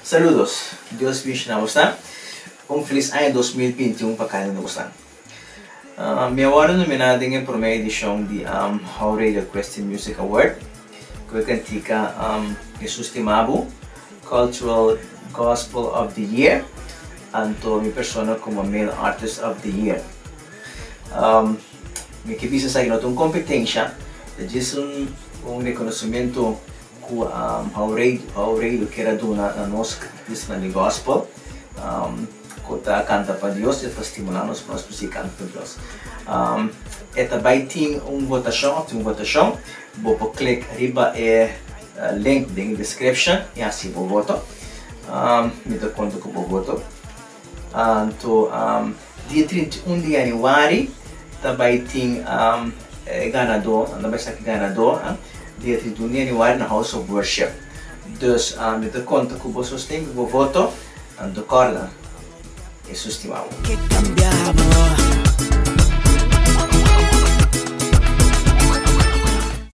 Saludos, Dios wish na você um feliz ano 2021 para cada um de vocês. Me agora nominado em primeira edição de How Radio Christian Music Award, que cantica Jesus Timabo, Cultural Gospel of the Year, anto minha persona como Male Artist of the Year. Me que bisa sa uma competência de um reconhecimento que How Radio quer dar na nossa cristã de gospel, que canta para Deus e para estimular-nos para nós cantar para Deus. E também tem uma votação, vou clicar riba link na description e assim vou votar. Me dou conta que vou votar. Então, dia 31 de janeiro, também tem ganador, dia 31 de janeiro na House of Worship. Dus, me dou conta que vocês têm que votar, então, Jesus te amo.